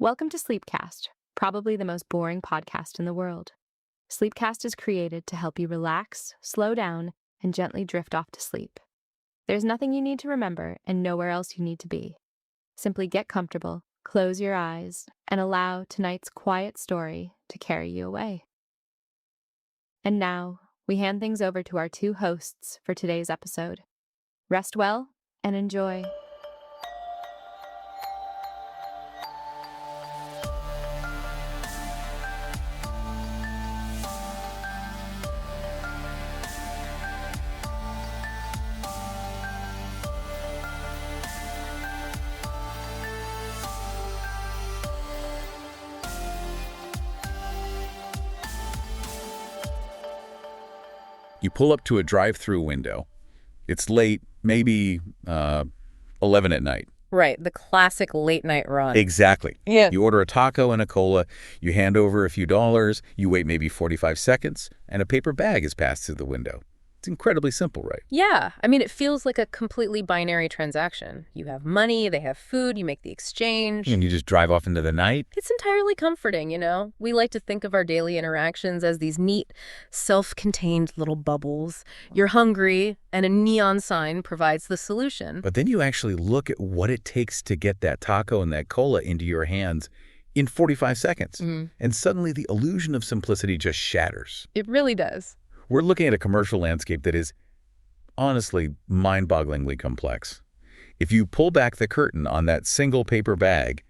Welcome to Sleepcast, probably the most boring podcast in the world. Sleepcast is created to help you relax, slow down, and gently drift off to sleep. There's nothing you need to remember and nowhere else you need to be. Simply get comfortable, close your eyes, and allow tonight's quiet story to carry you away. And now, we hand things over to our two hosts for today's episode. Rest well and enjoy. You pull up to a drive-through window. It's late, maybe 11 at night. Right, the classic late-night run. Exactly. Yeah. You order a taco and a cola, you hand over a few dollars, you wait maybe 45 seconds, and a paper bag is passed through the window. It's incredibly simple, right? Yeah, I mean, it feels like a completely binary transaction. You have money, they have food, you make the exchange. And you just drive off into the night. It's entirely comforting, you know? We like to think of our daily interactions as these neat, self-contained little bubbles. You're hungry, and a neon sign provides the solution. But then you actually look at what it takes to get that taco and that cola into your hands in 45 seconds. And suddenly the illusion of simplicity just shatters. It really does. We're looking at a commercial landscape that is honestly mind-bogglingly complex. If you pull back the curtain on that single paper bag,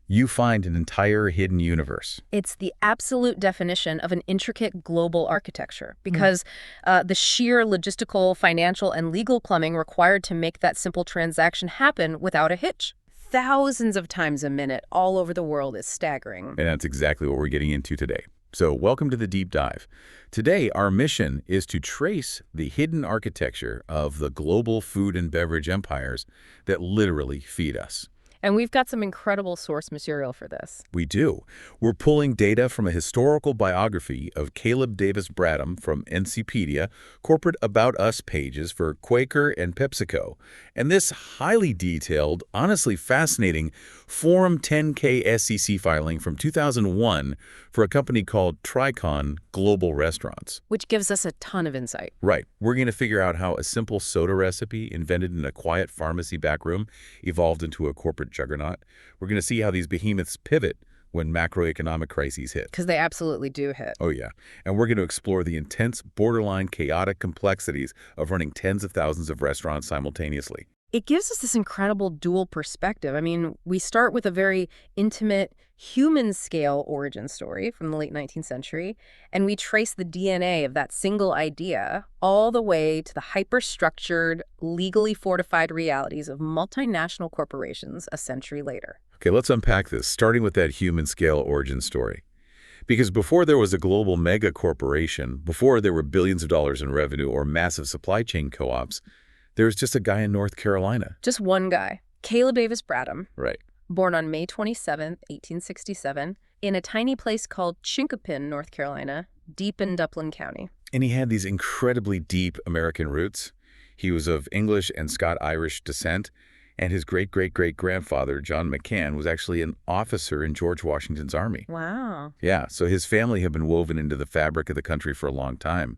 you find an entire hidden universe. It's the absolute definition of an intricate global architecture because the sheer logistical, financial, and legal plumbing required to make that simple transaction happen without a hitch. Thousands of times a minute all over the world is staggering. And that's exactly what we're getting into today. So welcome to the deep dive. Today, our mission is to trace the hidden architecture of the global food and beverage empires that literally feed us. And we've got some incredible source material for this. We do. We're pulling data from a historical biography of Caleb Bradham from Encypedia, corporate About Us pages for Quaker and PepsiCo, and this highly detailed, honestly fascinating Form 10K SEC filing from 2001 for a company called Tricon Global Restaurants. Which gives us a ton of insight. Right. We're going to figure out how a simple soda recipe invented in a quiet pharmacy backroom evolved into a corporate juggernaut. We're going to see how these behemoths pivot when macroeconomic crises hit. Because they absolutely do hit. Oh, yeah. And we're going to explore the intense, borderline chaotic complexities of running tens of thousands of restaurants simultaneously. It gives us this incredible dual perspective. I mean, we start with a very intimate, human-scale origin story from the late 19th century, and we trace the DNA of that single idea all the way to the hyper-structured, legally fortified realities of multinational corporations a century later. Okay, let's unpack this, starting with that human-scale origin story. Because before there was a global mega corporation, before there were billions of dollars in revenue or massive supply chain co-ops, there was just a guy in North Carolina. Just one guy, Caleb Bradham. Right. Born on May 27, 1867, in a tiny place called Chinkapin, North Carolina, deep in Duplin County. And he had these incredibly deep American roots. He was of English and Scot-Irish descent, and his great-great-great-grandfather, John McCann, was actually an officer in George Washington's army. Wow. Yeah, so his family had been woven into the fabric of the country for a long time.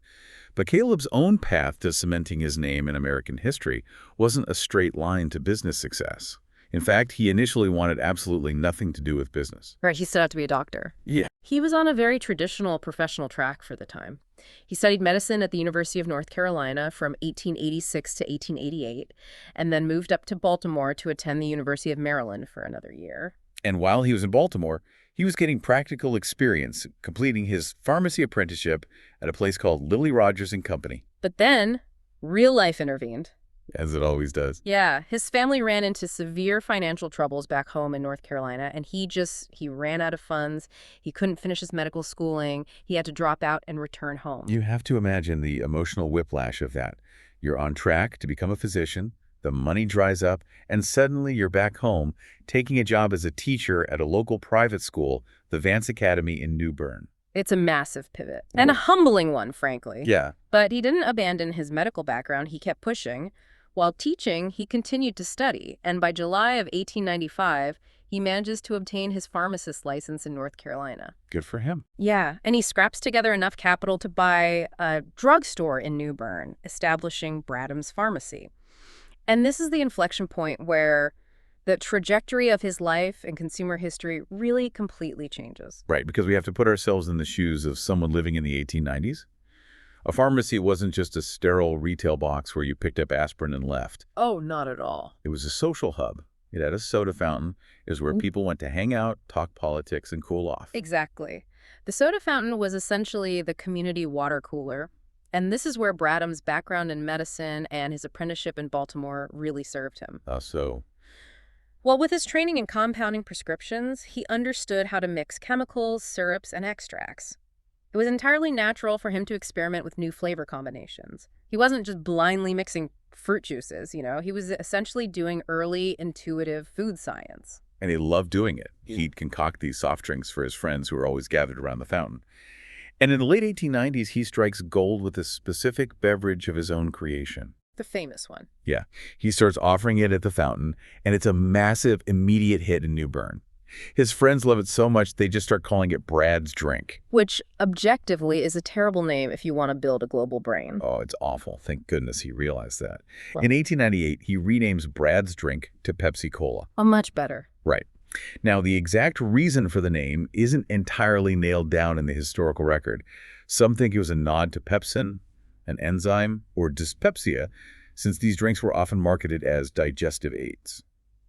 But Caleb's own path to cementing his name in American history wasn't a straight line to business success. In fact, he initially wanted absolutely nothing to do with business. Right, he set out to be a doctor. Yeah. He was on a very traditional professional track for the time. He studied medicine at the University of North Carolina from 1886 to 1888, and then moved up to Baltimore to attend the University of Maryland for another year. And while he was in Baltimore, he was getting practical experience, completing his pharmacy apprenticeship at a place called Lilly Rogers and Company. But then, real life intervened. As it always does. Yeah, his family ran into severe financial troubles back home in North Carolina, and he ran out of funds. He couldn't finish his medical schooling. He had to drop out and return home. You have to imagine the emotional whiplash of that. You're on track to become a physician, the money dries up, and suddenly you're back home taking a job as a teacher at a local private school, the Vance Academy in New Bern. It's a massive pivot, and a humbling one, frankly. Yeah. But he didn't abandon his medical background. He kept pushing. While teaching, he continued to study, and by July of 1895, he manages to obtain his pharmacist license in North Carolina. Good for him. Yeah, and he scraps together enough capital to buy a drugstore in New Bern, establishing Bradham's Pharmacy. And this is the inflection point where the trajectory of his life and consumer history really completely changes. Right, because we have to put ourselves in the shoes of someone living in the 1890s. A pharmacy wasn't just a sterile retail box where you picked up aspirin and left. Oh, not at all. It was a social hub. It had a soda fountain. It was where people went to hang out, talk politics, and cool off. Exactly. The soda fountain was essentially the community water cooler. And this is where Bradham's background in medicine and his apprenticeship in Baltimore really served him. So, Well, with his training in compounding prescriptions, he understood how to mix chemicals, syrups, and extracts. It was entirely natural for him to experiment with new flavor combinations. He wasn't just blindly mixing fruit juices, he was essentially doing early, intuitive food science. and he loved doing it. He'd concoct these soft drinks for his friends who were always gathered around the fountain. And in the late 1890s, he strikes gold with a specific beverage of his own creation. The famous one. Yeah. He starts offering it at the fountain, and it's a massive, immediate hit in New Bern. His friends love it so much, they just start calling it Brad's drink. Which, objectively, is a terrible name if you want to build a global brain. Oh, it's awful. Thank goodness he realized that. Well, In 1898, he renames Brad's drink to Pepsi-Cola. much better. Right. Now, the exact reason for the name isn't entirely nailed down in the historical record. Some think it was a nod to pepsin, an enzyme, or dyspepsia, since these drinks were often marketed as digestive aids.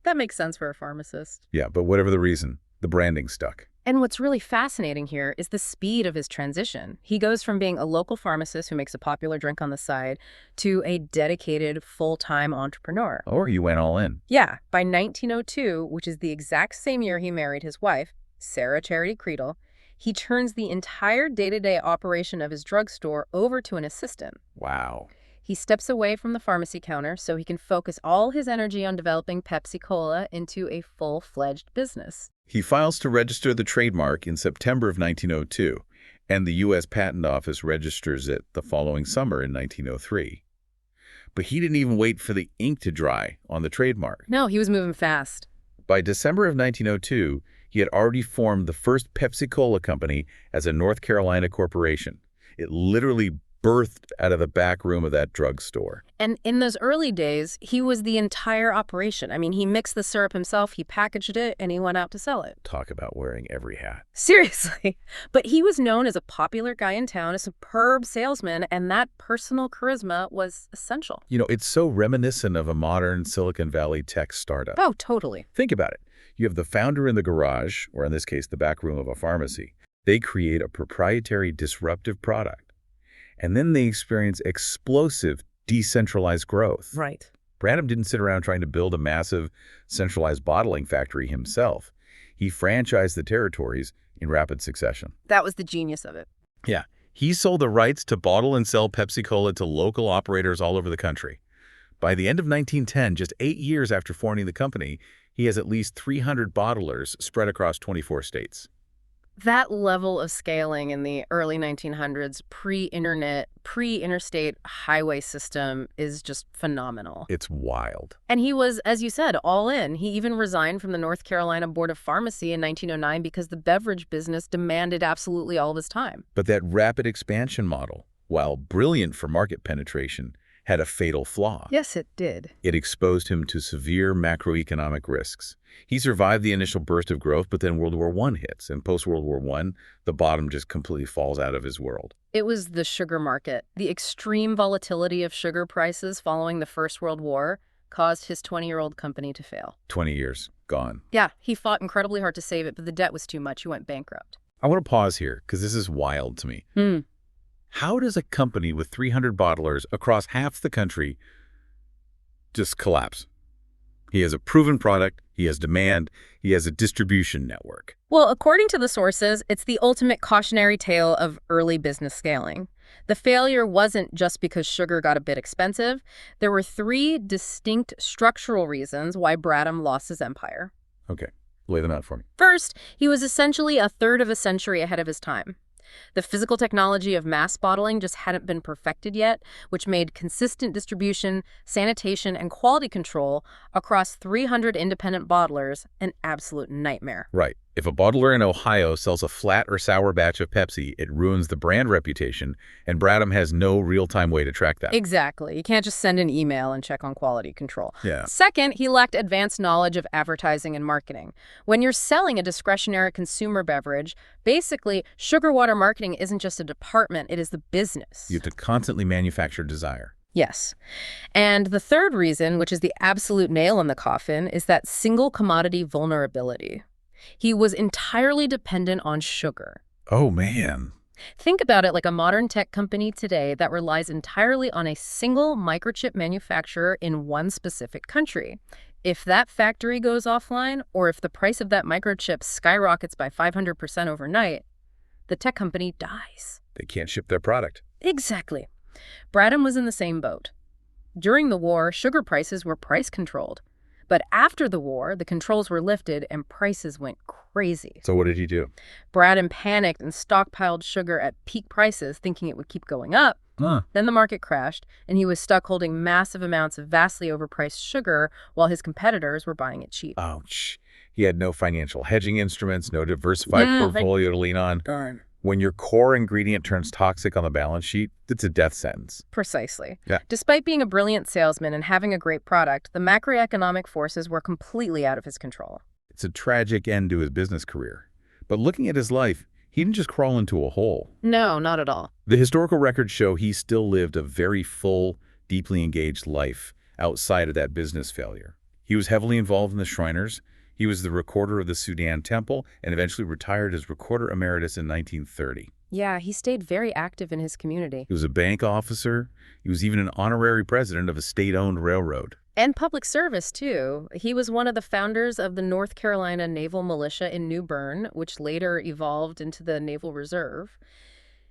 That makes sense for a pharmacist. Yeah, but whatever the reason, the branding stuck. And what's really fascinating here is the speed of his transition. He goes from being a local pharmacist who makes a popular drink on the side to a dedicated full-time entrepreneur. Or he went all in. Yeah, by 1902, which is the exact same year he married his wife, Sarah Charity Creedle, he turns the entire day-to-day operation of his drugstore over to an assistant. Wow. He steps away from the pharmacy counter so he can focus all his energy on developing Pepsi-Cola into a full-fledged business. He files to register the trademark in September of 1902, and the U.S. Patent Office registers it the following summer in 1903. But he didn't even wait for the ink to dry on the trademark. No, he was moving fast. By December of 1902, he had already formed the first Pepsi-Cola company as a North Carolina corporation. It literally birthed out of the back room of that drugstore. And in those early days, he was the entire operation. I mean, he mixed the syrup himself, he packaged it, and he went out to sell it. Talk about wearing every hat. Seriously. But he was known as a popular guy in town, a superb salesman, and that personal charisma was essential. You know, it's so reminiscent of a modern Silicon Valley tech startup. Oh, totally. Think about it. You have the founder in the garage, or in this case, the back room of a pharmacy. They create a proprietary disruptive product. And then they experience explosive, decentralized growth. Right. Bradham didn't sit around trying to build a massive, centralized bottling factory himself. He franchised the territories in rapid succession. That was the genius of it. Yeah. He sold the rights to bottle and sell Pepsi-Cola to local operators all over the country. By the end of 1910, just 8 years after forming the company, he has at least 300 bottlers spread across 24 states. That level of scaling in the early 1900s, pre-internet, pre-interstate highway system is just phenomenal. It's wild. And he was, as you said, all in. He even resigned from the North Carolina Board of Pharmacy in 1909 because the beverage business demanded absolutely all of his time. But that rapid expansion model, while brilliant for market penetration, had a fatal flaw. Yes, it did. It exposed him to severe macroeconomic risks. He survived the initial burst of growth, but then World War I hits, and post-World War I, the bottom just completely falls out of his world. It was the sugar market. The extreme volatility of sugar prices following the First World War caused his 20-year-old company to fail. 20 years, gone. Yeah, he fought incredibly hard to save it, but the debt was too much. He went bankrupt. I want to pause here, because this is wild to me. How does a company with 300 bottlers across half the country just collapse? He has a proven product, he has demand, he has a distribution network. Well, according to the sources, it's the ultimate cautionary tale of early business scaling. The failure wasn't just because sugar got a bit expensive. There were 3 distinct structural reasons why Bradham lost his empire. Okay, lay them out for me. First, he was essentially a third of a century ahead of his time. The physical technology of mass bottling just hadn't been perfected yet, which made consistent distribution, sanitation, and quality control across 300 independent bottlers an absolute nightmare. Right. If a bottler in Ohio sells a flat or sour batch of Pepsi, it ruins the brand reputation, and Bradham has no real-time way to track that. Exactly. You can't just send an email and check on quality control. Yeah. Second, he lacked advanced knowledge of advertising and marketing. When you're selling a discretionary consumer beverage, basically, sugar water marketing isn't just a department, it is the business. You have to constantly manufacture desire. Yes. And the third reason, which is the absolute nail in the coffin, is that single commodity vulnerability. He was entirely dependent on sugar. Oh, man. Think about it like a modern tech company today that relies entirely on a single microchip manufacturer in one specific country. If that factory goes offline, or if the price of that microchip skyrockets by 500% overnight, the tech company dies. They can't ship their product. Exactly. Bradham was in the same boat. During the war, sugar prices were price controlled. But after the war, the controls were lifted and prices went crazy. So what did he do? Bradham panicked and stockpiled sugar at peak prices, thinking it would keep going up. Then the market crashed, and he was stuck holding massive amounts of vastly overpriced sugar while his competitors were buying it cheap. Ouch. He had no financial hedging instruments, no diversified portfolio to lean on. Darn. When your core ingredient turns toxic on the balance sheet, it's a death sentence. Precisely. Yeah. Despite being a brilliant salesman and having a great product, the macroeconomic forces were completely out of his control. It's a tragic end to his business career. But looking at his life, he didn't just crawl into a hole. No, not at all. The historical records show he still lived a very full, deeply engaged life outside of that business failure. He was heavily involved in the Shriners. He was the recorder of the Sudan Temple and eventually retired as recorder emeritus in 1930. Yeah, he stayed very active in his community. He was a bank officer. He was even an honorary president of a state-owned railroad. And public service, too. He was one of the founders of the North Carolina Naval Militia in New Bern, which later evolved into the Naval Reserve.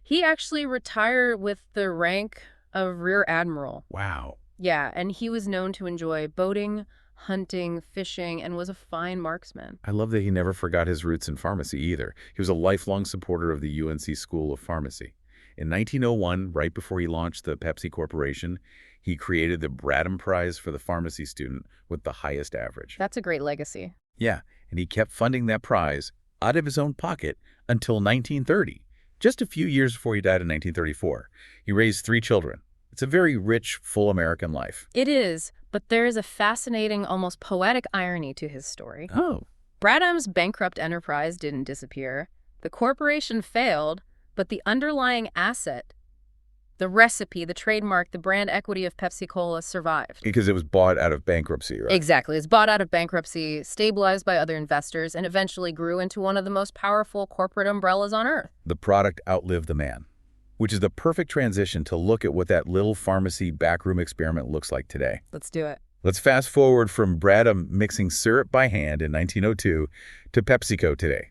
He actually retired with the rank of Rear Admiral. Wow. Yeah, and he was known to enjoy boating, hunting, fishing, and was a fine marksman. I love that he never forgot his roots in pharmacy either. He was a lifelong supporter of the UNC School of Pharmacy. In 1901, right before he launched the Pepsi Corporation, he created the Bradham Prize for the pharmacy student with the highest average. That's a great legacy. Yeah, and he kept funding that prize out of his own pocket until 1930, just a few years before he died in 1934. He raised 3 children. It's a very rich, full American life. It is, but there is a fascinating, almost poetic irony to his story. Oh. Bradham's bankrupt enterprise didn't disappear. The corporation failed, but the underlying asset, the recipe, the trademark, the brand equity of Pepsi-Cola survived. Because it was bought out of bankruptcy, right? Exactly. It's bought out of bankruptcy, stabilized by other investors, and eventually grew into one of the most powerful corporate umbrellas on earth. The product outlived the man, which is the perfect transition to look at what that little pharmacy backroom experiment looks like today. Let's do it. Let's fast forward from Bradham mixing syrup by hand in 1902 to PepsiCo today.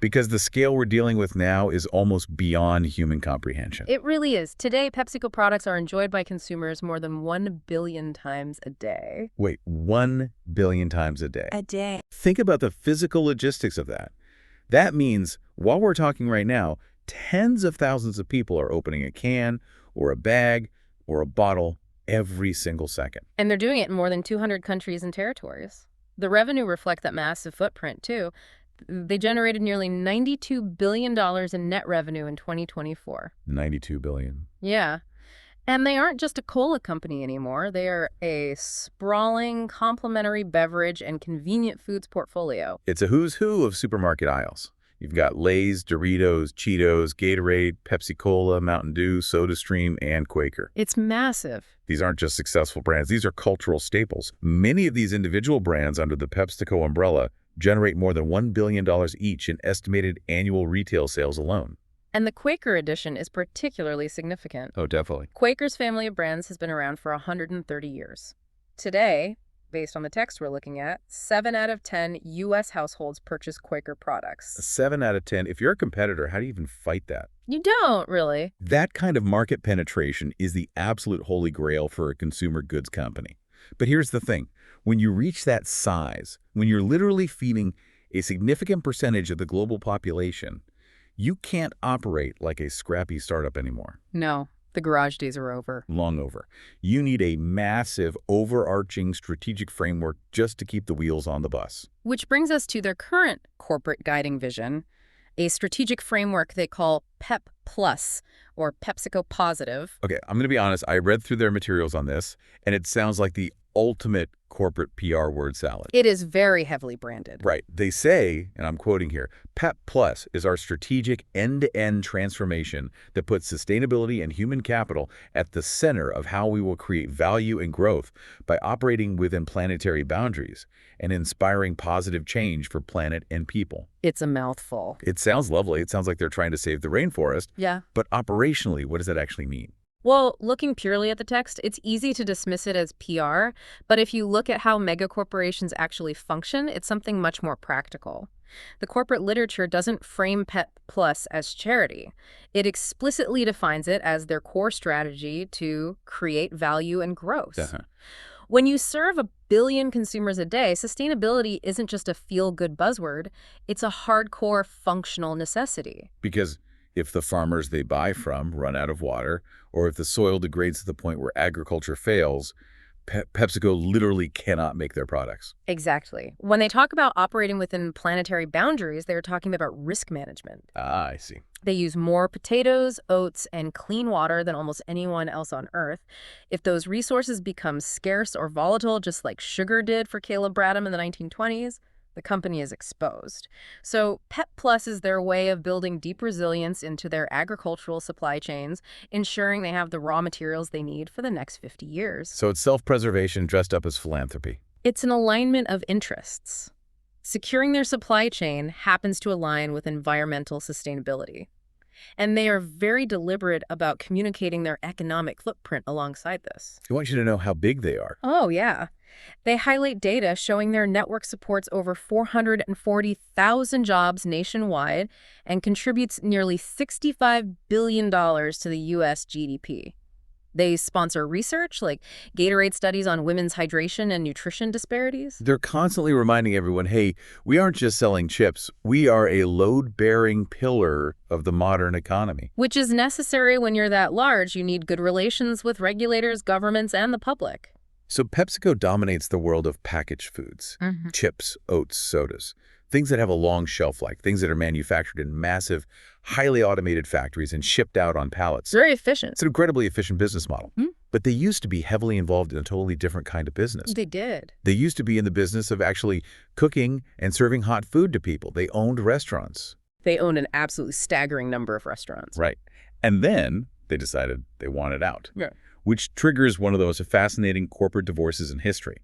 Because the scale we're dealing with now is almost beyond human comprehension. It really is. Today, PepsiCo products are enjoyed by consumers more than 1 billion times a day. Wait, 1 billion times a day? A day. Think about the physical logistics of that. That means, while we're talking right now, tens of thousands of people are opening a can or a bag or a bottle every single second. And they're doing it in more than 200 countries and territories. The revenue reflects that massive footprint, too. They generated nearly $92 billion in net revenue in 2024. 92 billion. Yeah. And they aren't just a cola company anymore. They are a sprawling, complementary beverage and convenient foods portfolio. It's a who's who of supermarket aisles. You've got Lay's, Doritos, Cheetos, Gatorade, Pepsi-Cola, Mountain Dew, SodaStream, and Quaker. It's massive. These aren't just successful brands. These are cultural staples. Many of these individual brands under the PepsiCo umbrella generate more than $1 billion each in estimated annual retail sales alone. And the Quaker edition is particularly significant. Oh, definitely. Quaker's family of brands has been around for 130 years. Today, based on the text we're looking at, 7 out of 10 U.S. households purchase Quaker products. 7 out of 10. If you're a competitor, how do you even fight that? You don't, really. That kind of market penetration is the absolute holy grail for a consumer goods company. But here's the thing. When you reach that size, when you're literally feeding a significant percentage of the global population, You can't operate like a scrappy startup anymore. No, the garage days are over. Long over. You need a massive, overarching strategic framework just to keep the wheels on the bus. Which brings us to their current corporate guiding vision, a strategic framework they call PEP Plus, or PepsiCo Positive. Okay, I'm going to be honest. I read through their materials on this, and it sounds like the ultimate corporate PR word salad. It is very heavily branded. Right. They say, and I'm quoting here, PEP Plus is our strategic end-to-end transformation that puts sustainability and human capital at the center of how we will create value and growth by operating within planetary boundaries and inspiring positive change for planet and people. It's a mouthful. It sounds lovely. It sounds like they're trying to save the rainforest. Yeah. But operationally, what does that actually mean? Well, looking purely at the text, it's easy to dismiss it as PR, but if you look at how megacorporations actually function, it's something much more practical. The corporate literature doesn't frame PEP Plus as charity. It explicitly defines it as their core strategy to create value and growth. When you serve 1 billion consumers a day, sustainability isn't just a feel-good buzzword, it's a hardcore functional necessity. Because if the farmers they buy from run out of water, or if the soil degrades to the point where agriculture fails, PepsiCo literally cannot make their products. Exactly. When they talk about operating within planetary boundaries, they're talking about risk management. Ah, I see. They use more potatoes, oats, and clean water than almost anyone else on Earth. If those resources become scarce or volatile, just like sugar did for Caleb Bradham in the 1920s, the company is exposed. So PEP Plus is their way of building deep resilience into their agricultural supply chains, ensuring they have the raw materials they need for the next 50 years. So it's self-preservation dressed up as philanthropy. It's an alignment of interests. Securing their supply chain happens to align with environmental sustainability. And they are very deliberate about communicating their economic footprint alongside this. I want you to know how big they are. Oh, yeah. They highlight data showing their network supports over 440,000 jobs nationwide and contributes nearly $65 billion to the U.S. GDP. They sponsor research like Gatorade studies on women's hydration and nutrition disparities. They're constantly reminding everyone, hey, we aren't just selling chips. We are a load-bearing pillar of the modern economy. Which is necessary when you're that large. You need good relations with regulators, governments, and the public. So PepsiCo dominates the world of packaged foods, chips, oats, sodas, things that have a long shelf life, things that are manufactured in massive, highly automated factories and shipped out on pallets. Very efficient. It's an incredibly efficient business model. But they used to be heavily involved in a totally different kind of business. They did. They used to be in the business of actually cooking and serving hot food to people. They owned restaurants. They owned an absolutely staggering number of restaurants. Right. And then they decided they wanted out. Yeah. Which triggers one of those fascinating corporate divorces in history.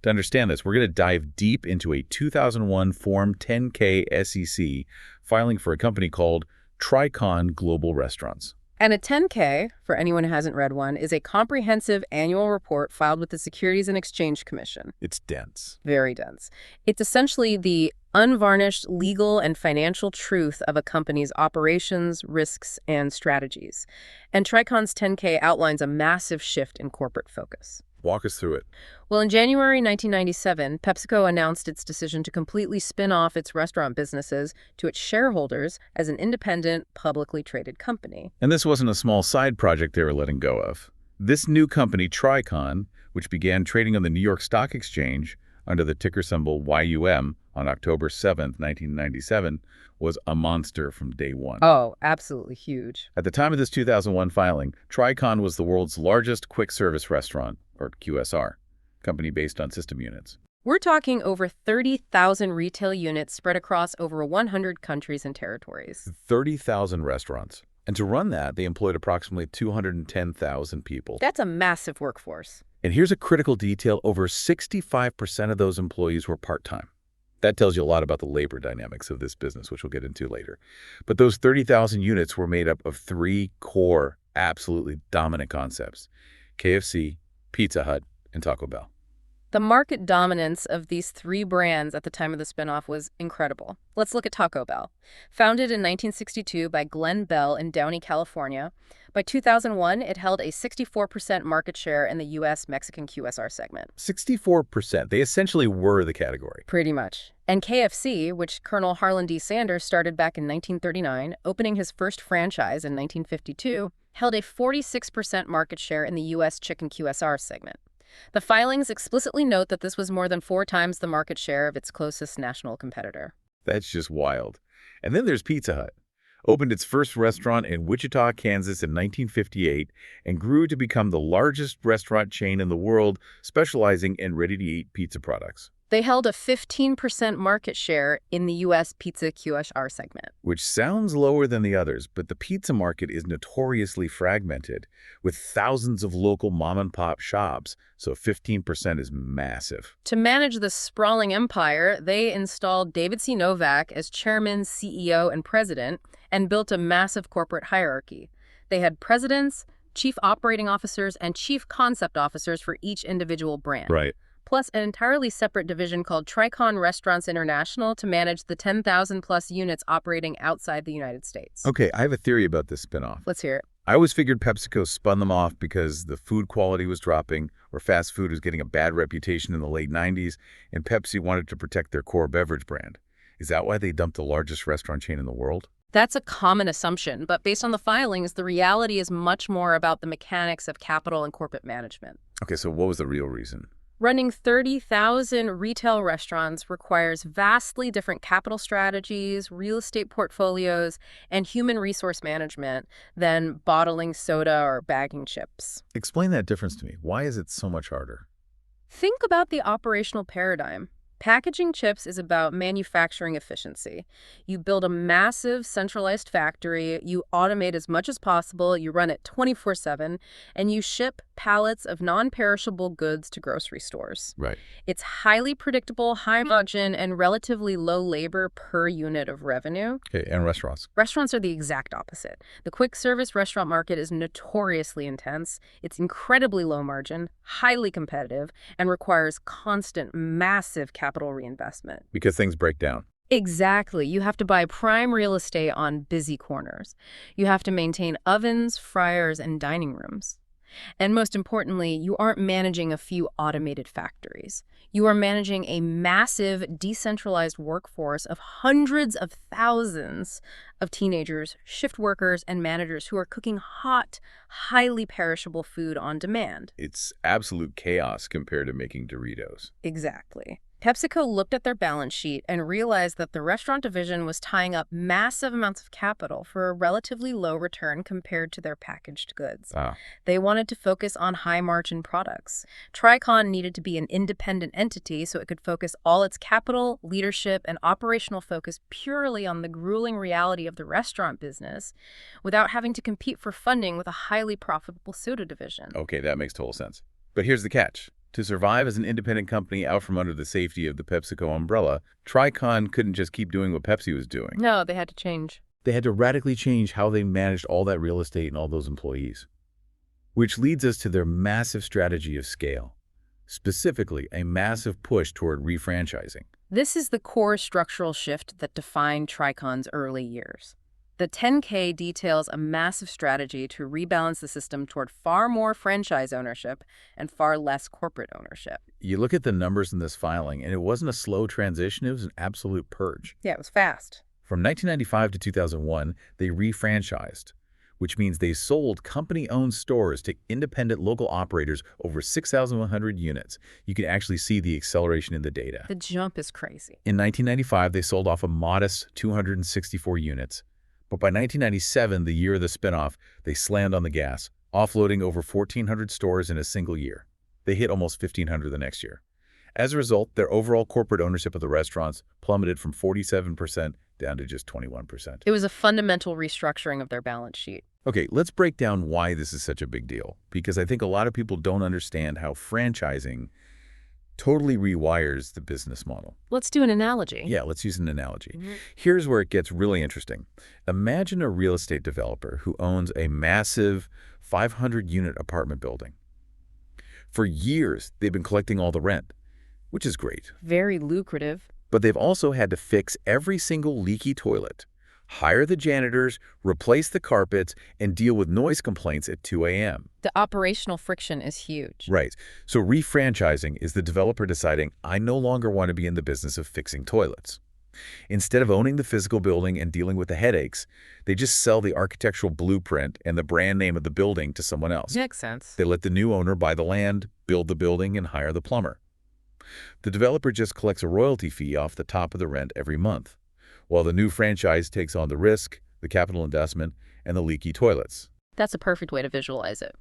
To understand this, we're going to dive deep into a 2001 Form 10K SEC filing for a company called Tricon Global Restaurants. And a 10K, for anyone who hasn't read one, is a comprehensive annual report filed with the Securities and Exchange Commission. It's dense. Very dense. It's essentially the unvarnished legal and financial truth of a company's operations, risks, and strategies. And Tricon's 10K outlines a massive shift in corporate focus. Walk us through it. Well, in January 1997, PepsiCo announced its decision to completely spin off its restaurant businesses to its shareholders as an independent, publicly traded company. And this wasn't a small side project they were letting go of. This new company, Tricon, which began trading on the New York Stock Exchange under the ticker symbol YUM on October 7th, 1997, was a monster from day one. Oh, absolutely huge. At the time of this 2001 filing, Tricon was the world's largest quick-service restaurant, or QSR, company based on system units. We're talking over 30,000 retail units spread across over 100 countries and territories. 30,000 restaurants. And to run that, they employed approximately 210,000 people. That's a massive workforce. And here's a critical detail. Over 65% of those employees were part-time. That tells you a lot about the labor dynamics of this business, which we'll get into later. But those 30,000 units were made up of 3 core, absolutely dominant concepts: KFC, Pizza Hut, and Taco Bell. The market dominance of these three brands at the time of the spinoff was incredible. Let's look at Taco Bell. Founded in 1962 by Glenn Bell in Downey, California, by 2001, it held a 64% market share in the U.S. Mexican QSR segment. 64%. They essentially were the category. Pretty much. And KFC, which Colonel Harlan D. Sanders started back in 1939, opening his first franchise in 1952, held a 46% market share in the U.S. chicken QSR segment. The filings explicitly note that this was more than 4 times the market share of its closest national competitor. That's just wild. And then there's Pizza Hut. Opened its first restaurant in Wichita, Kansas in 1958 and grew to become the largest restaurant chain in the world, specializing in ready-to-eat pizza products. They held a 15% market share in the U.S. pizza QSR segment. Which sounds lower than the others, but the pizza market is notoriously fragmented, with thousands of local mom-and-pop shops, so 15% is massive. To manage this sprawling empire, they installed David C. Novak as chairman, CEO, and president, and built a massive corporate hierarchy. They had presidents, chief operating officers, and chief concept officers for each individual brand. Right. Plus an entirely separate division called Tricon Restaurants International to manage the 10,000-plus units operating outside the United States. Okay, I have a theory about this spinoff. Let's hear it. I always figured PepsiCo spun them off because the food quality was dropping or fast food was getting a bad reputation in the late 90s, and Pepsi wanted to protect their core beverage brand. Is that why they dumped the largest restaurant chain in the world? That's a common assumption, but based on the filings, the reality is much more about the mechanics of capital and corporate management. Okay, so what was the real reason? Running 30,000 retail restaurants requires vastly different capital strategies, real estate portfolios, and human resource management than bottling soda or bagging chips. Explain that difference to me. Why is it so much harder? Think about the operational paradigm. Packaging chips is about manufacturing efficiency. You build a massive centralized factory, you automate as much as possible, you run it 24/7, and you ship pallets of non-perishable goods to grocery stores. Right. It's highly predictable, high margin, and relatively low labor per unit of revenue. Okay, and restaurants. Restaurants are the exact opposite. The quick service restaurant market is notoriously intense. It's incredibly low margin, highly competitive, and requires constant, massive capital reinvestment. Because things break down. Exactly. You have to buy prime real estate on busy corners. You have to maintain ovens, fryers, and dining rooms. And most importantly, you aren't managing a few automated factories. You are managing a massive, decentralized workforce of hundreds of thousands of teenagers, shift workers, and managers who are cooking hot, highly perishable food on demand. It's absolute chaos compared to making Doritos. Exactly. PepsiCo looked at their balance sheet and realized that the restaurant division was tying up massive amounts of capital for a relatively low return compared to their packaged goods. They wanted to focus on high-margin products. Tricon needed to be an independent entity so it could focus all its capital, leadership, and operational focus purely on the grueling reality of the restaurant business without having to compete for funding with a highly profitable soda division. Okay, that makes total sense. But here's the catch. To survive as an independent company out from under the safety of the PepsiCo umbrella, Tricon couldn't just keep doing what Pepsi was doing. No, they had to change. They had to radically change how they managed all that real estate and all those employees. Which leads us to their massive strategy of scale. Specifically, a massive push toward refranchising. This is the core structural shift that defined Tricon's early years. The 10K details a massive strategy to rebalance the system toward far more franchise ownership and far less corporate ownership. You look at the numbers in this filing, and it wasn't a slow transition, it was an absolute purge. Yeah, it was fast. From 1995 to 2001, they refranchised, which means they sold company-owned stores to independent local operators over 6,100 units. You can actually see the acceleration in the data. The jump is crazy. In 1995, they sold off a modest 264 units. But by 1997, the year of the spinoff, they slammed on the gas, offloading over 1,400 stores in a single year. They hit almost 1,500 the next year. As a result, their overall corporate ownership of the restaurants plummeted from 47% down to just 21%. It was a fundamental restructuring of their balance sheet. Okay, let's break down why this is such a big deal, because I think a lot of people don't understand how franchising totally rewires the business model. Let's do an analogy. Yeah, let's use an analogy. Here's where it gets really interesting. Imagine a real estate developer who owns a massive 500-unit apartment building. For years, they've been collecting all the rent. which is great. Very lucrative. But they've also had to fix every single leaky toilet, hire the janitors, replace the carpets, and deal with noise complaints at 2 a.m. The operational friction is huge. Right. So refranchising is the developer deciding, I no longer want to be in the business of fixing toilets. Instead of owning the physical building and dealing with the headaches, they just sell the architectural blueprint and the brand name of the building to someone else. Makes sense. They let the new owner buy the land, build the building, and hire the plumber. The developer just collects a royalty fee off the top of the rent every month, while the new franchise takes on the risk, the capital investment, and the leaky toilets. That's a perfect way to visualize it.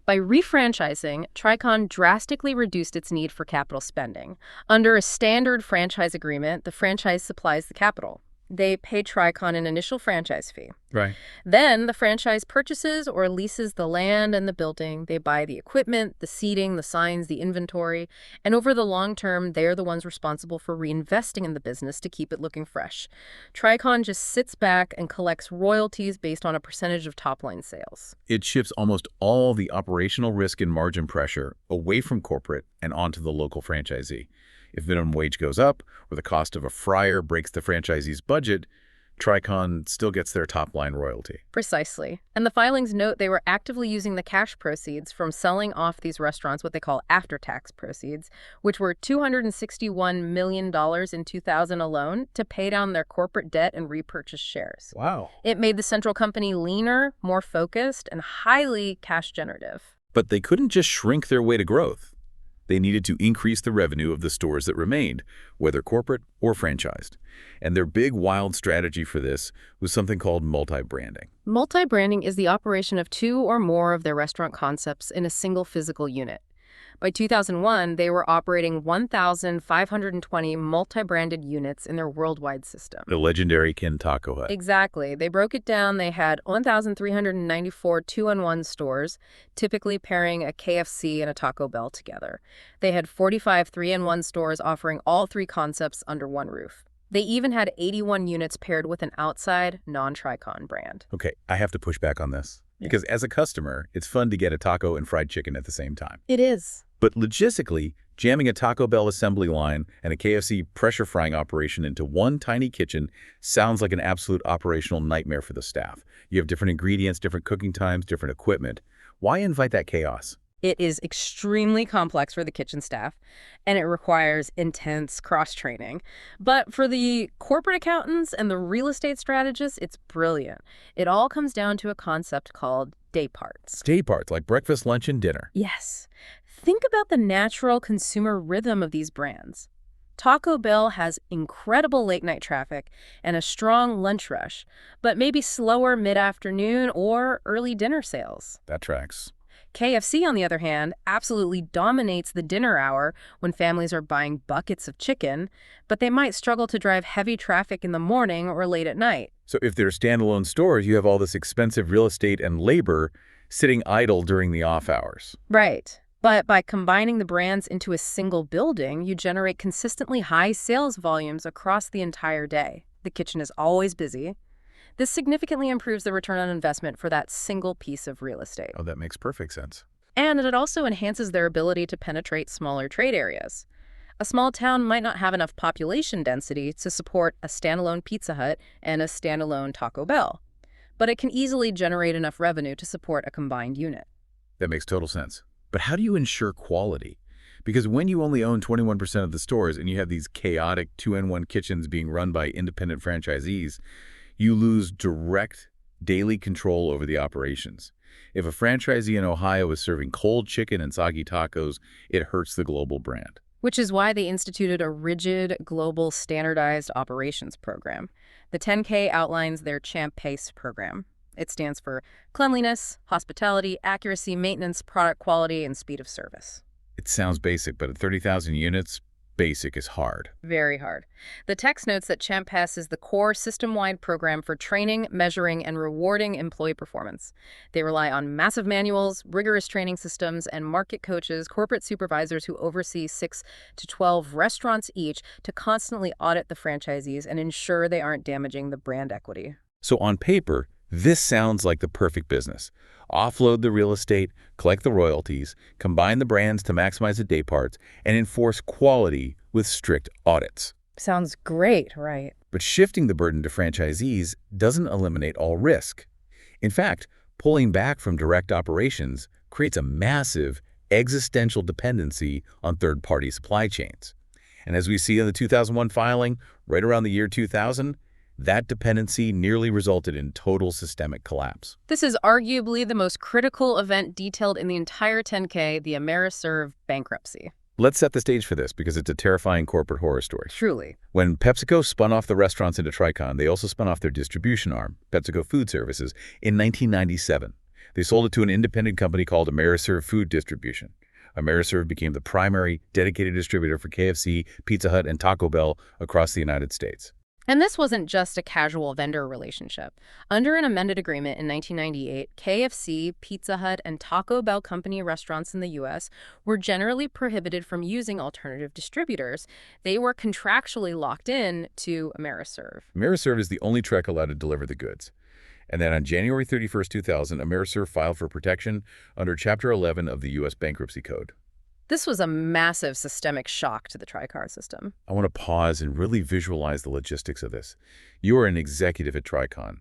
By refranchising, Tricon drastically reduced its need for capital spending. Under a standard franchise agreement, the franchise supplies the capital. They pay Tricon an initial franchise fee. Right. Then the franchise purchases or leases the land and the building. They buy the equipment, the seating, the signs, the inventory. And over the long term, they're the ones responsible for reinvesting in the business to keep it looking fresh. Tricon just sits back and collects royalties based on a percentage of top-line sales. It shifts almost all the operational risk and margin pressure away from corporate and onto the local franchisee. If minimum wage goes up or the cost of a fryer breaks the franchisee's budget, Tricon still gets their top-line royalty. Precisely. And the filings note they were actively using the cash proceeds from selling off these restaurants, what they call after-tax proceeds, which were $261 million in 2000 alone, to pay down their corporate debt and repurchase shares. Wow. It made the central company leaner, more focused, and highly cash generative. But they couldn't just shrink their way to growth. They needed to increase the revenue of the stores that remained, whether corporate or franchised. And their big, wild strategy for this was something called multi-branding. Multi-branding is the operation of two or more of their restaurant concepts in a single physical unit. By 2001, they were operating 1,520 multi-branded units in their worldwide system. The legendary Ken Taco Hut. Exactly. They broke it down. They had 1,394 two-in-one stores, typically pairing a KFC and a Taco Bell together. They had 45 three-in-one stores offering all three concepts under one roof. They even had 81 units paired with an outside, non-Tricon brand. Okay, I have to push back on this. Because as a customer, it's fun to get a taco and fried chicken at the same time. It is. But logistically, jamming a Taco Bell assembly line and a KFC pressure frying operation into one tiny kitchen sounds like an absolute operational nightmare for the staff. You have different ingredients, different cooking times, different equipment. Why invite that chaos? It is extremely complex for the kitchen staff, and it requires intense cross-training. But for the corporate accountants and the real estate strategists, it's brilliant. It all comes down to a concept called day parts. Day parts, like breakfast, lunch, and dinner. Yes. Think about the natural consumer rhythm of these brands. Taco Bell has incredible late-night traffic and a strong lunch rush, but maybe slower mid-afternoon or early dinner sales. That tracks. KFC, on the other hand, absolutely dominates the dinner hour when families are buying buckets of chicken, but they might struggle to drive heavy traffic in the morning or late at night. So if they're standalone stores, you have all this expensive real estate and labor sitting idle during the off hours. Right. But by combining the brands into a single building, you generate consistently high sales volumes across the entire day. The kitchen is always busy. This significantly improves the return on investment for that single piece of real estate. Oh, that makes perfect sense. And it also enhances their ability to penetrate smaller trade areas. A small town might not have enough population density to support a standalone Pizza Hut and a standalone Taco Bell, but it can easily generate enough revenue to support a combined unit. That makes total sense. But how do you ensure quality? Because when you only own 21% of the stores and you have these chaotic two-in-one kitchens being run by independent franchisees, you lose direct daily control over the operations. If a franchisee in Ohio is serving cold chicken and soggy tacos, it hurts the global brand. Which is why they instituted a rigid, global, standardized operations program. The 10K outlines their Champ Pace program. It stands for cleanliness, hospitality, accuracy, maintenance, product quality, and speed of service. It sounds basic, but at 30,000 units, basic is hard. Very hard. The text notes that Champ Pass is the core system-wide program for training, measuring, and rewarding employee performance. They rely on massive manuals, rigorous training systems, and market coaches, corporate supervisors who oversee 6 to 12 restaurants each to constantly audit the franchisees and ensure they aren't damaging the brand equity. So on paper, this sounds like the perfect business. Offload the real estate, collect the royalties, combine the brands to maximize the day parts, and enforce quality with strict audits. Sounds great, right? But shifting the burden to franchisees doesn't eliminate all risk. In fact, pulling back from direct operations creates a massive existential dependency on third-party supply chains. And as we see in the 2001 filing, right around the year 2000, that dependency nearly resulted in total systemic collapse. This is arguably the most critical event detailed in the entire 10K, the Ameriserve bankruptcy. Let's set the stage for this because it's a terrifying corporate horror story. Truly. When PepsiCo spun off the restaurants into Tricon, they also spun off their distribution arm, PepsiCo Food Services, in 1997. They sold it to an independent company called Ameriserve Food Distribution. Ameriserve became the primary dedicated distributor for KFC, Pizza Hut, and Taco Bell across the United States. And this wasn't just a casual vendor relationship. Under an amended agreement in 1998, KFC, Pizza Hut, and Taco Bell company restaurants in the U.S. were generally prohibited from using alternative distributors. They were contractually locked in to Ameriserve. Ameriserve is the only truck allowed to deliver the goods. And then on January 31st, 2000, Ameriserve filed for protection under Chapter 11 of the U.S. Bankruptcy Code. This was a massive systemic shock to the TriCar system. I want to pause and really visualize the logistics of this. You are an executive at Tricon.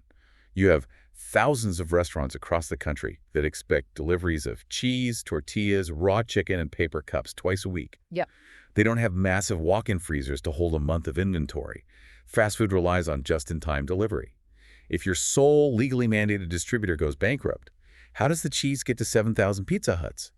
You have thousands of restaurants across the country that expect deliveries of cheese, tortillas, raw chicken, and paper cups twice a week. Yep. They don't have massive walk-in freezers to hold a month of inventory. Fast food relies on just-in-time delivery. If your sole legally mandated distributor goes bankrupt, how does the cheese get to 7,000 Pizza Huts?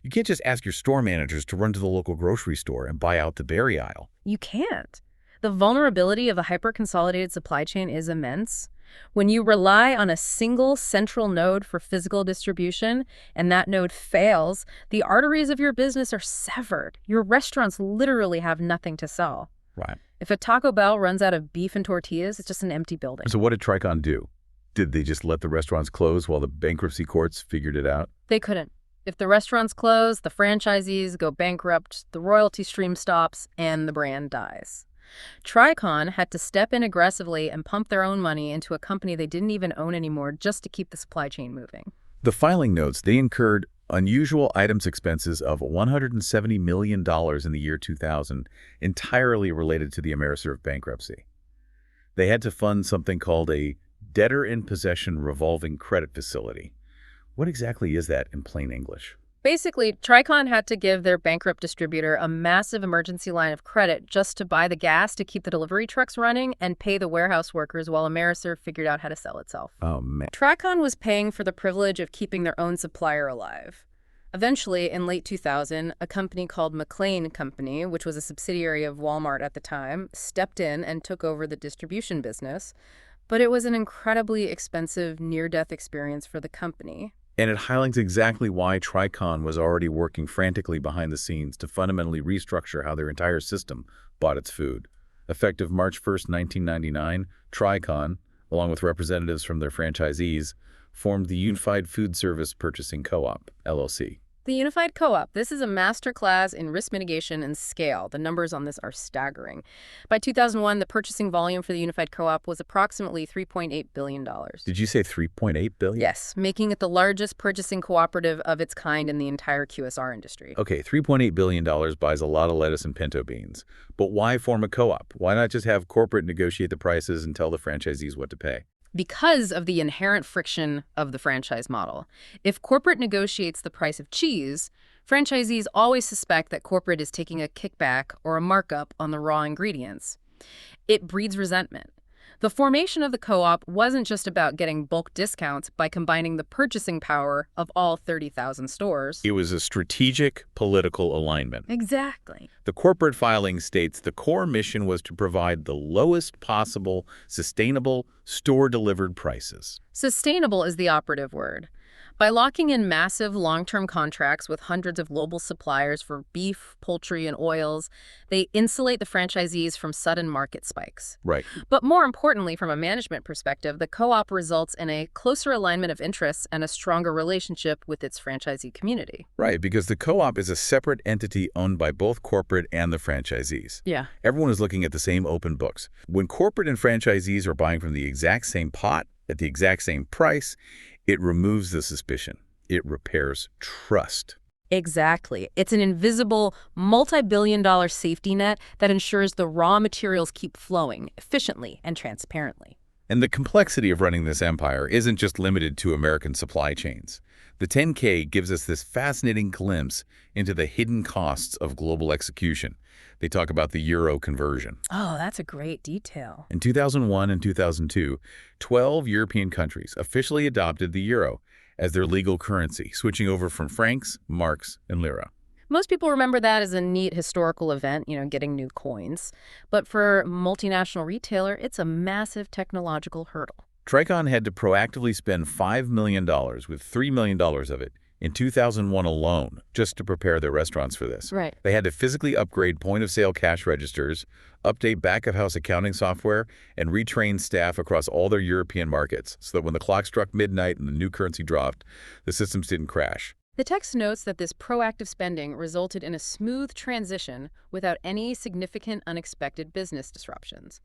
You can't just ask your store managers to run to the local grocery store and buy out the berry aisle. You can't. The vulnerability of a hyper-consolidated supply chain is immense. When you rely on a single central node for physical distribution and that node fails, the arteries of your business are severed. Your restaurants literally have nothing to sell. Right. If a Taco Bell runs out of beef and tortillas, it's just an empty building. So what did Tricon do? Did they just let the restaurants close while the bankruptcy courts figured it out? They couldn't. If the restaurants close, the franchisees go bankrupt, the royalty stream stops, and the brand dies. Tricon had to step in aggressively and pump their own money into a company they didn't even own anymore just to keep the supply chain moving. The filing notes they incurred unusual items expenses of $170 million in the year 2000, entirely related to the Ameriserve bankruptcy. They had to fund something called a debtor-in-possession revolving credit facility. What exactly is that in plain English? Basically, Tricon had to give their bankrupt distributor a massive emergency line of credit just to buy the gas to keep the delivery trucks running and pay the warehouse workers while Ameriserve figured out how to sell itself. Oh, man. Tricon was paying for the privilege of keeping their own supplier alive. Eventually, in late 2000, a company called McLane Company, which was a subsidiary of Walmart at the time, stepped in and took over the distribution business. But it was an incredibly expensive near-death experience for the company. And it highlights exactly why Tricon was already working frantically behind the scenes to fundamentally restructure how their entire system bought its food. Effective March 1st, 1999, Tricon, along with representatives from their franchisees, formed the Unified Food Service Purchasing Co-op, LLC. The Unified Co-op, this is a masterclass in risk mitigation and scale. The numbers on this are staggering. By 2001, the purchasing volume for the Unified Co-op was approximately $3.8 billion. Did you say $3.8 billion? Yes, making it the largest purchasing cooperative of its kind in the entire QSR industry. Okay, $3.8 billion buys a lot of lettuce and pinto beans. But why form a co-op? Why not just have corporate negotiate the prices and tell the franchisees what to pay? Because of the inherent friction of the franchise model. If corporate negotiates the price of cheese, franchisees always suspect that corporate is taking a kickback or a markup on the raw ingredients. It breeds resentment. The formation of the co-op wasn't just about getting bulk discounts by combining the purchasing power of all 30,000 stores. It was a strategic political alignment. Exactly. The corporate filing states the core mission was to provide the lowest possible sustainable store-delivered prices. Sustainable is the operative word. By locking in massive long-term contracts with hundreds of global suppliers for beef, poultry, and oils, they insulate the franchisees from sudden market spikes. Right. But more importantly, from a management perspective, the co-op results in a closer alignment of interests and a stronger relationship with its franchisee community. Right, because the co-op is a separate entity owned by both corporate and the franchisees. Yeah. Everyone is looking at the same open books. When corporate and franchisees are buying from the exact same pot at the exact same price, it removes the suspicion. It repairs trust. Exactly. It's an invisible, multi-billion-dollar safety net that ensures the raw materials keep flowing efficiently and transparently. And the complexity of running this empire isn't just limited to American supply chains. The 10K gives us this fascinating glimpse into the hidden costs of global execution. They talk about the euro conversion. Oh, that's a great detail. In 2001 and 2002, 12 European countries officially adopted the euro as their legal currency, switching over from francs, marks, and lira. Most people remember that as a neat historical event, getting new coins. But for a multinational retailer, it's a massive technological hurdle. Tricon had to proactively spend $5 million, with $3 million of it in 2001 alone, just to prepare their restaurants for this. Right. They had to physically upgrade point-of-sale cash registers, update back-of-house accounting software, and retrain staff across all their European markets so that when the clock struck midnight and the new currency dropped, the systems didn't crash. The text notes that this proactive spending resulted in a smooth transition without any significant unexpected business disruptions.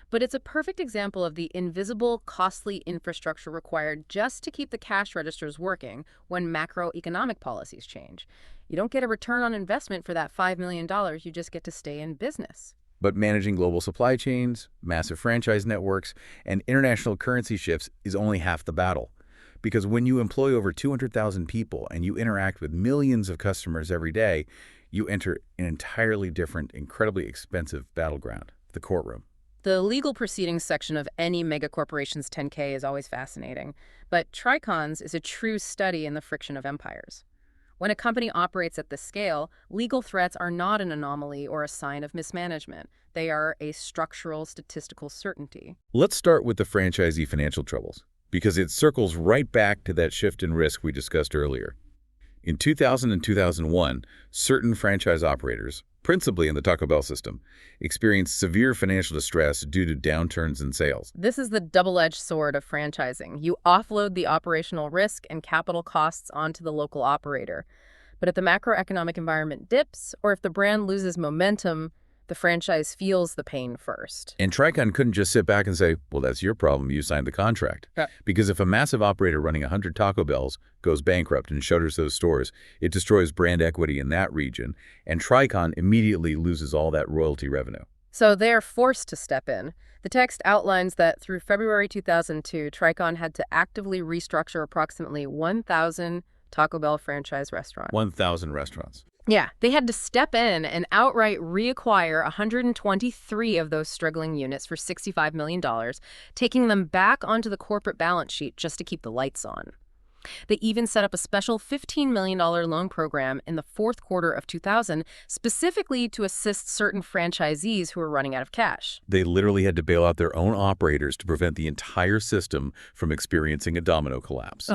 But it's a perfect example of the invisible, costly infrastructure required just to keep the cash registers working when macroeconomic policies change. You don't get a return on investment for that $5 million, you just get to stay in business. But managing global supply chains, massive franchise networks, and international currency shifts is only half the battle. Because when you employ over 200,000 people and you interact with millions of customers every day, you enter an entirely different, incredibly expensive battleground, the courtroom. The legal proceedings section of any megacorporation's 10K is always fascinating, but Tricon's is a true study in the friction of empires. When a company operates at this scale, legal threats are not an anomaly or a sign of mismanagement. They are a structural statistical certainty. Let's start with the franchisee financial troubles, because it circles right back to that shift in risk we discussed earlier. In 2000 and 2001, certain franchise operators, principally in the Taco Bell system, experienced severe financial distress due to downturns in sales. This is the double-edged sword of franchising. You offload the operational risk and capital costs onto the local operator. But if the macroeconomic environment dips, or if the brand loses momentum, the franchise feels the pain first. And Tricon couldn't just sit back and say, well, that's your problem, you signed the contract. Yeah. Because if a massive operator running 100 Taco Bells goes bankrupt and shutters those stores, it destroys brand equity in that region, and Tricon immediately loses all that royalty revenue. So they're forced to step in. The text outlines that through February 2002, Tricon had to actively restructure approximately 1,000 Taco Bell franchise restaurants. 1,000 restaurants. Yeah, they had to step in and outright reacquire 123 of those struggling units for $65 million, taking them back onto the corporate balance sheet just to keep the lights on. They even set up a special $15 million loan program in the fourth quarter of 2000, specifically to assist certain franchisees who were running out of cash. They literally had to bail out their own operators to prevent the entire system from experiencing a domino collapse.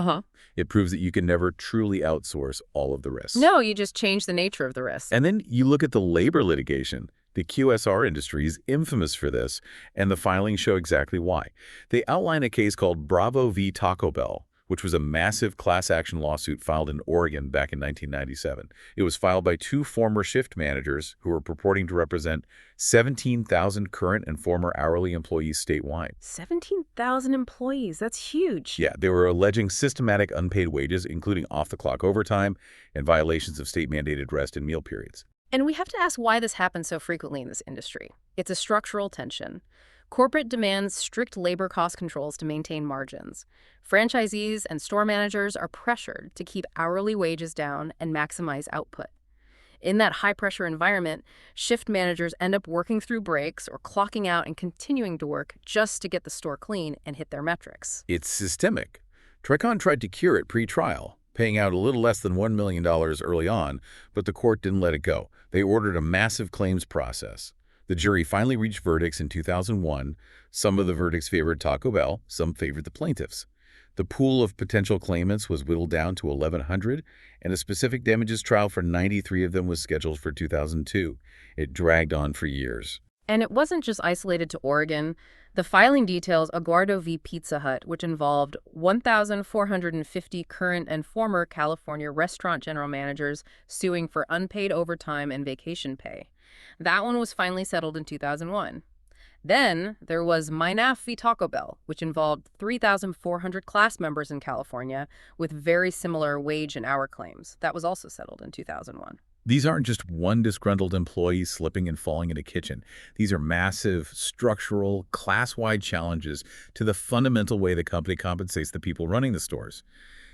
It proves that you can never truly outsource all of the risks. No, you just change the nature of the risk. And then you look at the labor litigation. The QSR industry is infamous for this, and the filings show exactly why. They outline a case called Bravo v. Taco Bell, which was a massive class action lawsuit filed in Oregon back in 1997. It was filed by two former shift managers who were purporting to represent 17,000 current and former hourly employees statewide. 17,000 employees, that's huge. Yeah, they were alleging systematic unpaid wages, including off-the-clock overtime and violations of state-mandated rest and meal periods. And we have to ask why this happens so frequently in this industry. It's a structural tension. Corporate demands strict labor cost controls to maintain margins. Franchisees and store managers are pressured to keep hourly wages down and maximize output. In that high-pressure environment, shift managers end up working through breaks or clocking out and continuing to work just to get the store clean and hit their metrics. It's systemic. Tricon tried to cure it pre-trial, paying out a little less than $1 million early on, but the court didn't let it go. They ordered a massive claims process. The jury finally reached verdicts in 2001. Some of the verdicts favored Taco Bell, some favored the plaintiffs. The pool of potential claimants was whittled down to 1,100, and a specific damages trial for 93 of them was scheduled for 2002. It dragged on for years. And it wasn't just isolated to Oregon. The filing details Aguardo v. Pizza Hut, which involved 1,450 current and former California restaurant general managers suing for unpaid overtime and vacation pay. That one was finally settled in 2001. Then there was Minaf v. Taco Bell, which involved 3,400 class members in California with very similar wage and hour claims. That was also settled in 2001. These aren't just one disgruntled employee slipping and falling in a kitchen. These are massive, structural, class-wide challenges to the fundamental way the company compensates the people running the stores.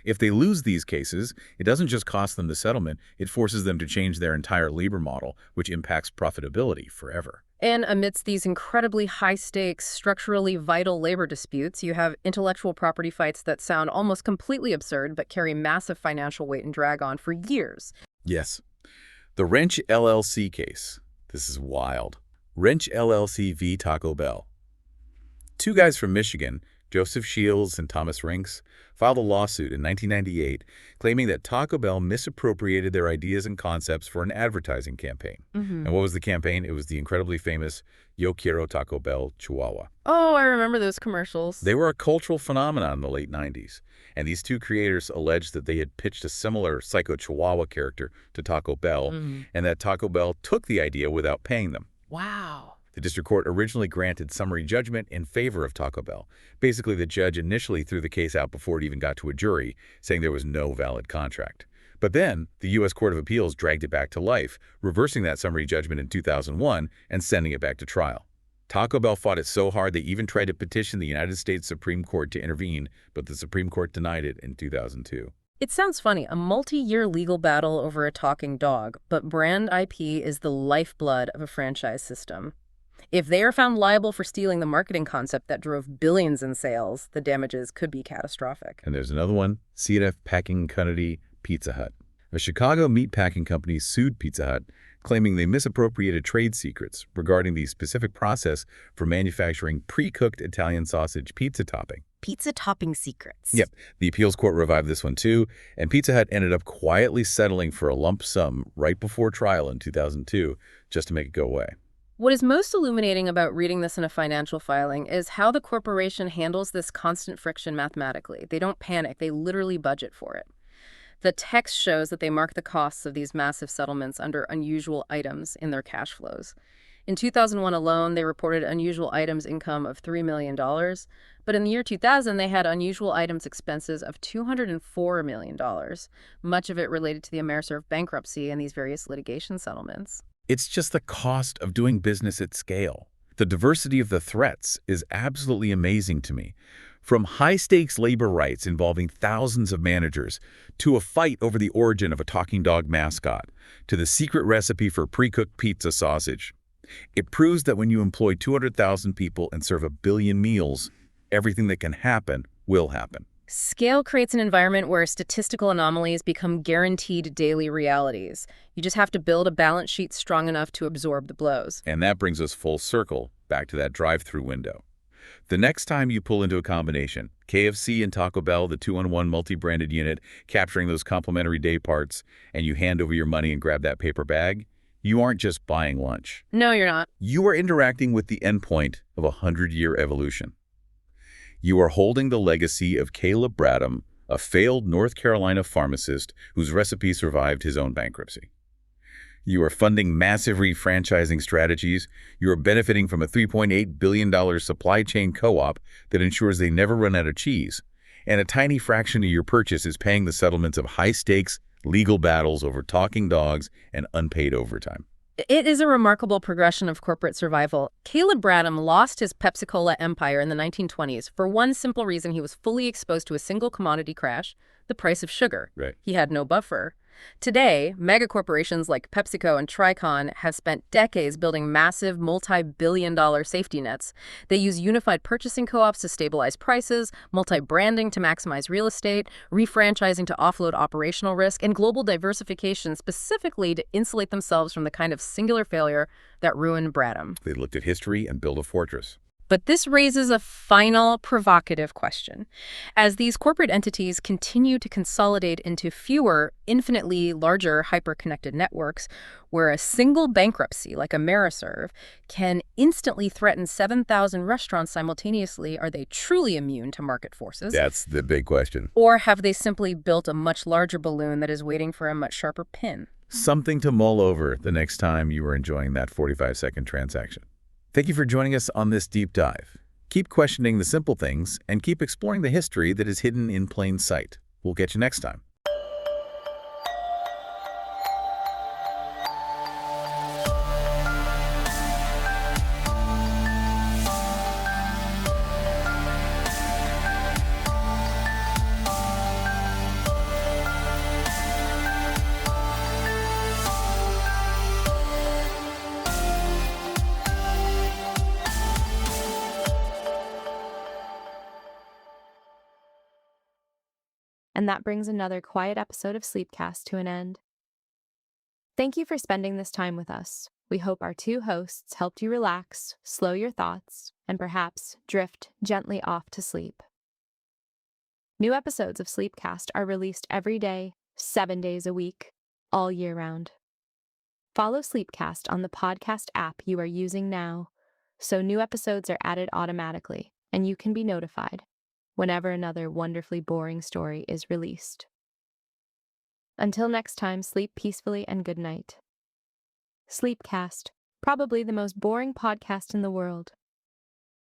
If they lose these cases, it doesn't just cost them the settlement, it forces them to change their entire labor model, which impacts profitability forever. And amidst these incredibly high-stakes, structurally vital labor disputes, you have intellectual property fights that sound almost completely absurd but carry massive financial weight and drag on for years. Yes. The Wrench LLC case. This is wild. Wrench LLC v. Taco Bell. Two guys from Michigan, Joseph Shields and Thomas Rinks, filed a lawsuit in 1998 claiming that Taco Bell misappropriated their ideas and concepts for an advertising campaign. And what was the campaign? It was the incredibly famous Yo Quiero Taco Bell Chihuahua. Oh, I remember those commercials. They were a cultural phenomenon in the late 90s, and these two creators alleged that they had pitched a similar psycho Chihuahua character to Taco Bell, and that Taco Bell took the idea without paying them. Wow. The district court originally granted summary judgment in favor of Taco Bell. Basically, the judge initially threw the case out before it even got to a jury, saying there was no valid contract. But then, the U.S. Court of Appeals dragged it back to life, reversing that summary judgment in 2001 and sending it back to trial. Taco Bell fought it so hard they even tried to petition the United States Supreme Court to intervene, but the Supreme Court denied it in 2002. It sounds funny, a multi-year legal battle over a talking dog, but brand IP is the lifeblood of a franchise system. If they are found liable for stealing the marketing concept that drove billions in sales, the damages could be catastrophic. And there's another one, CF Packing Company, Pizza Hut. A Chicago meat packing company sued Pizza Hut, claiming they misappropriated trade secrets regarding the specific process for manufacturing pre-cooked Italian sausage pizza topping. Pizza topping secrets. Yep, the appeals court revived this one too, and Pizza Hut ended up quietly settling for a lump sum right before trial in 2002 just to make it go away. What is most illuminating about reading this in a financial filing is how the corporation handles this constant friction mathematically. They don't panic, they literally budget for it. The text shows that they mark the costs of these massive settlements under unusual items in their cash flows. In 2001 alone, they reported unusual items income of $3 million, but in the year 2000, they had unusual items expenses of $204 million, much of it related to the Ameriserve bankruptcy and these various litigation settlements. It's just the cost of doing business at scale. The diversity of the threats is absolutely amazing to me. From high-stakes labor rights involving thousands of managers, to a fight over the origin of a talking dog mascot, to the secret recipe for pre-cooked pizza sausage. It proves that when you employ 200,000 people and serve 1 billion meals, everything that can happen will happen. Scale creates an environment where statistical anomalies become guaranteed daily realities. You just have to build a balance sheet strong enough to absorb the blows. And that brings us full circle back to that drive-through window. The next time you pull into a combination, KFC and Taco Bell, the 2-on-1 multi-branded unit, capturing those complimentary day parts, and you hand over your money and grab that paper bag, you aren't just buying lunch. No, you're not. You are interacting with the endpoint of a 100-year evolution. You are holding the legacy of Caleb Bradham, a failed North Carolina pharmacist whose recipe survived his own bankruptcy. You are funding massive refranchising strategies. You are benefiting from a $3.8 billion supply chain co-op that ensures they never run out of cheese. And a tiny fraction of your purchase is paying the settlements of high-stakes legal battles over talking dogs and unpaid overtime. It is a remarkable progression of corporate survival. Caleb Bradham lost his Pepsi-Cola empire in the 1920s for one simple reason: he was fully exposed to a single commodity crash, the price of sugar. Right. He had no buffer. Today, mega corporations like PepsiCo and Tricon have spent decades building massive multi-billion-dollar safety nets. They use unified purchasing co-ops to stabilize prices, multi-branding to maximize real estate, refranchising to offload operational risk, and global diversification specifically to insulate themselves from the kind of singular failure that ruined Bradham. They looked at history and built a fortress. But this raises a final provocative question. As these corporate entities continue to consolidate into fewer, infinitely larger hyper-connected networks, where a single bankruptcy like Ameriserve can instantly threaten 7,000 restaurants simultaneously, are they truly immune to market forces? That's the big question. Or have they simply built a much larger balloon that is waiting for a much sharper pin? Something to mull over the next time you are enjoying that 45-second transaction. Thank you for joining us on this deep dive. Keep questioning the simple things and keep exploring the history that is hidden in plain sight. We'll catch you next time. And that brings another quiet episode of Sleepcast to an end. Thank you for spending this time with us. We hope our two hosts helped you relax, slow your thoughts, and perhaps drift gently off to sleep. New episodes of Sleepcast are released every day, 7 days a week, all year round. Follow Sleepcast on the podcast app you are using now, so new episodes are added automatically, and you can be notified whenever another wonderfully boring story is released. Until next time, sleep peacefully and good night. Sleepcast, probably the most boring podcast in the world.